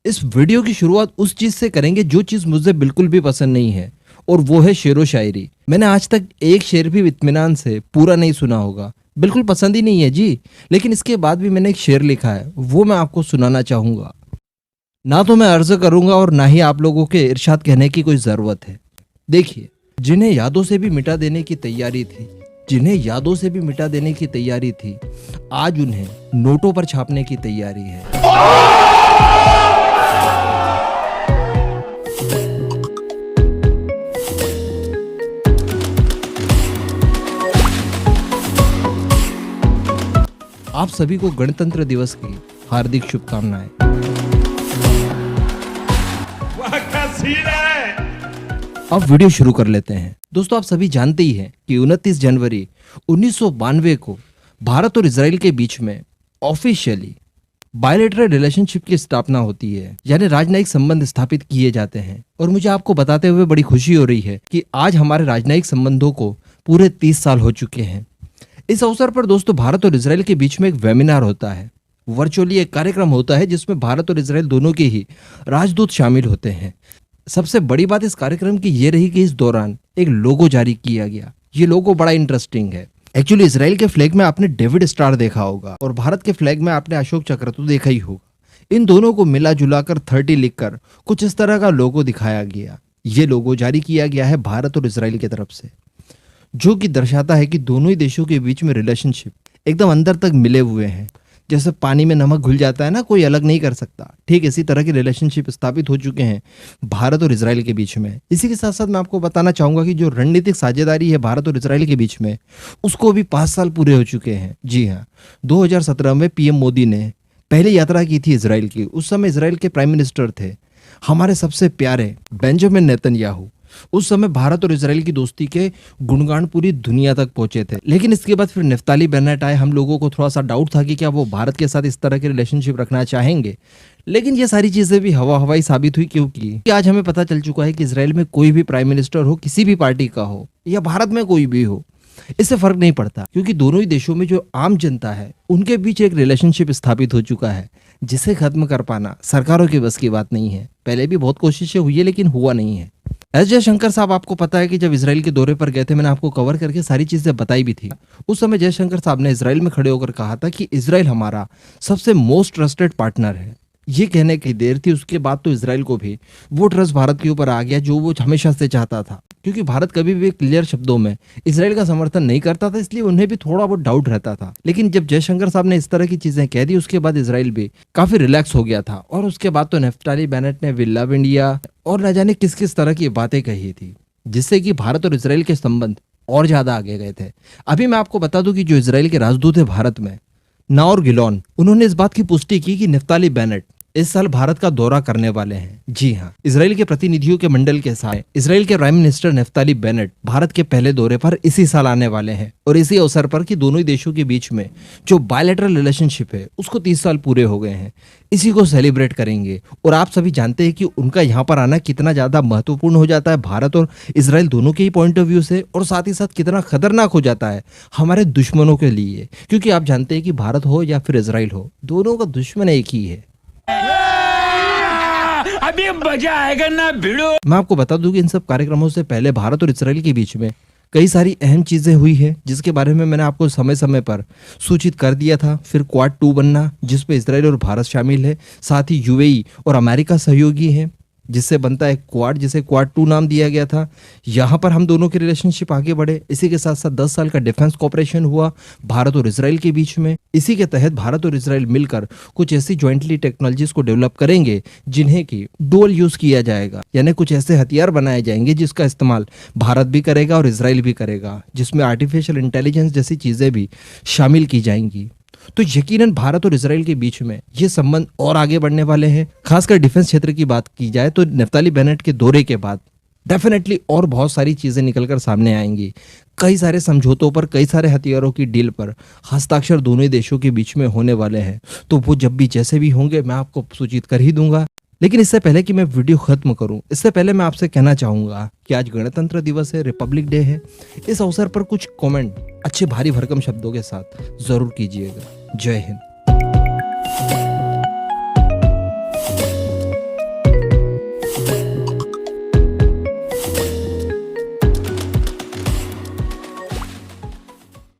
इस वीडियो की शुरुआत उस चीज से करेंगे जो चीज मुझे बिल्कुल भी पसंद नहीं है, और वो है शेरो शायरी। मैंने आज तक एक शेर भी इत्मीनान से पूरा नहीं सुना होगा, बिल्कुल पसंद ही नहीं है जी। लेकिन इसके बाद भी मैंने एक शेर लिखा है, वो मैं आपको सुनाना चाहूंगा। ना तो मैं अर्ज करूंगा और ना ही आप लोगों के इरशाद कहने की कोई जरूरत है। देखिए, जिन्हें यादों से भी मिटा देने की तैयारी थी, जिन्हें यादों से भी मिटा देने की तैयारी थी, आज उन्हें नोटों पर छापने की तैयारी है। आप सभी को गणतंत्र दिवस की हार्दिक शुभकामनाएं। अब वीडियो शुरू कर लेते हैं। दोस्तों, आप सभी जानते ही हैं कि 29 जनवरी 1992 को भारत और इजराइल के बीच में ऑफिशियली बायलैटरल रिलेशनशिप की स्थापना होती है, यानी राजनयिक संबंध स्थापित किए जाते हैं। और मुझे आपको बताते हुए बड़ी खुशी हो रही है कि आज हमारे राजनयिक संबंधों को पूरे 30 साल हो चुके हैं। इस अवसर पर दोस्तों, भारत और इजराइल के बीच में एक वेबिनार होता है, वर्चुअली एक कार्यक्रम होता है जिसमें भारत और इजराइल दोनों के ही राजदूत शामिल होते हैं। सबसे बड़ी बात इस कार्यक्रम की ये रही कि इस दौरान एक लोगो जारी किया गया। ये लोगो बड़ा इंटरेस्टिंग है। एक्चुअली इजराइल के फ्लैग में आपने डेविड स्टार देखा होगा और भारत के फ्लैग में आपने अशोक चक्र तो देखा ही होगा। इन दोनों को मिला जुला कर 30 लिखकर कुछ इस तरह का लोगो दिखाया गया। ये लोगो जारी किया गया है भारत और इजराइल की तरफ से, जो कि दर्शाता है कि दोनों ही देशों के बीच में रिलेशनशिप एकदम अंदर तक मिले हुए हैं। जैसे पानी में नमक घुल जाता है ना, कोई अलग नहीं कर सकता, ठीक इसी तरह के रिलेशनशिप स्थापित हो चुके हैं भारत और इजराइल के बीच में। इसी के साथ साथ मैं आपको बताना चाहूंगा कि जो रणनीतिक साझेदारी है भारत और इजराइल के बीच में, उसको भी 5 साल पूरे हो चुके हैं। जी हाँ, 2017 में पीएम मोदी ने पहली यात्रा की थी इजराइल की। उस समय इजराइल के प्राइम मिनिस्टर थे हमारे सबसे प्यारे बेंजामिन नेतन्याहू। उस समय भारत और इजराइल की दोस्ती के गुणगान पूरी दुनिया तक पहुंचे थे। लेकिन इसके बाद फिर नफ्ताली बेनेट आए। हम लोगों को थोड़ा सा डाउट था कि क्या वो भारत के साथ इस तरह के रिलेशनशिप रखना चाहेंगे, लेकिन ये सारी चीजें भी हवाई साबित हुई, क्योंकि आज हमें पता चल चुका है कि इजराइल में कोई भी प्राइम मिनिस्टर हो, किसी भी पार्टी का हो, या भारत में कोई भी हो, इससे फर्क नहीं पड़ता, क्योंकि दोनों ही देशों में जो आम जनता है उनके बीच एक रिलेशनशिप स्थापित हो चुका है, जिसे खत्म कर पाना सरकारों की बस की बात नहीं है। पहले भी बहुत कोशिशें हुई है लेकिन हुआ नहीं है। एस जयशंकर साहब, आपको पता है कि जब इजराइल के दौरे पर गए थे, मैंने आपको कवर करके सारी चीजें बताई भी थी। उस समय जयशंकर साहब ने इजराइल में खड़े होकर कहा था कि इजराइल हमारा सबसे मोस्ट ट्रस्टेड पार्टनर है। ये कहने की देर थी, उसके बाद तो इजराइल को भी वो ट्रस्ट भारत के ऊपर आ गया जो वो हमेशा से चाहता था, क्योंकि भारत कभी भी क्लियर शब्दों में इजराइल का समर्थन नहीं करता था, इसलिए उन्हें भी थोड़ा बहुत डाउट रहता था। लेकिन जब जयशंकर साहब ने इस तरह की चीजें कह दी, उसके बाद इजराइल भी काफी रिलैक्स हो गया था। और उसके बाद तो नफ्ताली बेनेट ने वी लव इंडिया और न जाने किस किस तरह की बातें कही थी, जिससे कि भारत और इजराइल के संबंध और ज्यादा आगे गए थे। अभी मैं आपको बता दूं कि जो इजराइल के राजदूत है भारत में, नाओर गिलोन, उन्होंने इस बात की पुष्टि की कि नफ्ताली बेनेट इस साल भारत का दौरा करने वाले हैं। जी हाँ, इजराइल के प्रतिनिधियों के मंडल के साथ इजराइल के prime minister Naftali Bennett Bharat के पहले दौरे पर इसी साल आने वाले हैं। और इसी अवसर पर कि दोनों ही देशों के बीच में जो बायलैटरल रिलेशनशिप है उसको 30 साल पूरे हो गए हैं, इसी को सेलिब्रेट करेंगे। और आप सभी जानते हैं कि उनका यहाँ पर आना कितना ज्यादा महत्वपूर्ण हो जाता है भारत और इजराइल दोनों के ही पॉइंट ऑफ व्यू से, और साथ ही साथ कितना खतरनाक हो जाता है हमारे दुश्मनों के लिए, क्योंकि आप जानते हैं कि भारत हो या फिर इजराइल हो, दोनों का दुश्मन एक ही है। अभी मजा आएगा ना भिड़ो। मैं आपको बता दूं कि इन सब कार्यक्रमों से पहले भारत और इजराइल के बीच में कई सारी अहम चीजें हुई है, जिसके बारे में मैंने आपको समय समय पर सूचित कर दिया था। फिर क्वाड 2 बनना, जिसमें इजराइल और भारत शामिल है, साथ ही यूएई और अमेरिका सहयोगी है, जिससे बनता है क्वाड, जिसे क्वाड 2 नाम दिया गया था। यहाँ पर हम दोनों के रिलेशनशिप आगे बढ़े। इसी के साथ साथ 10 साल का डिफेंस कॉपरेशन हुआ भारत और इजराइल के बीच में। इसी के तहत भारत और इजराइल मिलकर कुछ ऐसी ज्वाइंटली टेक्नोलॉजीज को डेवलप करेंगे जिन्हें की डुअल यूज किया जाएगा, यानी कुछ ऐसे हथियार बनाए जाएंगे जिसका इस्तेमाल भारत भी करेगा और इजराइल भी करेगा, जिसमें आर्टिफिशियल इंटेलिजेंस जैसी चीजें भी शामिल की जाएंगी। तो यकीनन भारत और इजराइल के बीच में ये संबंध और आगे बढ़ने वाले हैं। खासकर डिफेंस क्षेत्र की बात की जाए तो नफ्ताली बेनेट के दौरे के बाद डेफिनेटली और बहुत सारी चीजें निकलकर सामने आएंगी। कई सारे समझौतों पर, कई सारे हथियारों की डील पर हस्ताक्षर दोनों ही देशों के बीच में होने वाले हैं। तो वो जब भी जैसे भी होंगे मैं आपको सूचित कर ही दूंगा। लेकिन इससे पहले कि मैं वीडियो खत्म करूं, इससे पहले मैं आपसे कहना चाहूंगा कि आज गणतंत्र दिवस है, रिपब्लिक डे है। इस अवसर पर कुछ कमेंट अच्छे भारी भरकम शब्दों के साथ जरूर कीजिएगा। जय हिंद।